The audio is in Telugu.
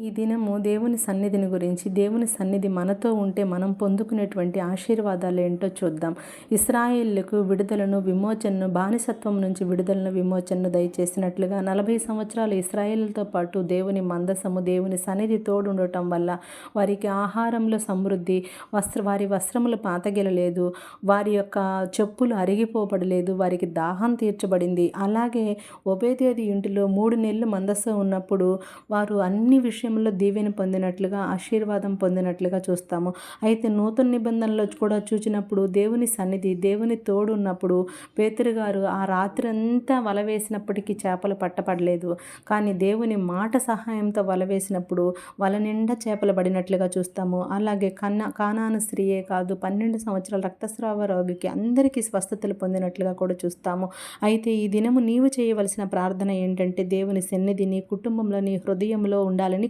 ఈ దినము దేవుని సన్నిధిని గురించి, దేవుని సన్నిధి మనతో ఉంటే మనం పొందుకునేటువంటి ఆశీర్వాదాలు ఏంటో చూద్దాం. ఇశ్రాయేలుకు విడుదలను, విమోచనను, బానిసత్వం నుంచి విడుదలను, విమోచనను దయచేసినట్లుగా 40 సంవత్సరాలు ఇశ్రాయేలుతో పాటు దేవుని మందసము, దేవుని సన్నిధి తోడుండటం వల్ల వారికి ఆహారంలో సమృద్ధి, వారి వస్త్రములు పాతగిలలేదు, వారి యొక్క చెప్పులు అరిగిపోబడలేదు, వారికి దాహం తీర్చబడింది. అలాగే ఓబేదేదు ఇంటిలో 3 నెలలు మందసం ఉన్నప్పుడు వారు అన్ని విషయంలో దీవెన పొందినట్లుగా, ఆశీర్వాదం పొందినట్లుగా చూస్తాము. అయితే నూతన నిబంధనలో కూడా చూచినప్పుడు దేవుని సన్నిధి, దేవుని తోడు ఉన్నప్పుడు పేతురు గారు ఆ రాత్రి అంతా వల వేసినప్పటికీ చేపలు పట్టపడలేదు. కానీ దేవుని మాట సహాయంతో వల వేసినప్పుడు వల నిండా చేపలు పడినట్లుగా చూస్తాము. అలాగే కానాను స్త్రీయే కాదు, 12 సంవత్సరాల రక్తస్రావ రోగికి అందరికీ స్వస్థతలు పొందినట్లుగా కూడా చూస్తాము. అయితే ఈ దినము నీవు చేయవలసిన ప్రార్థన ఏంటంటే, దేవుని సన్నిధి నీ కుటుంబంలో, నీ హృదయంలో ఉండాలని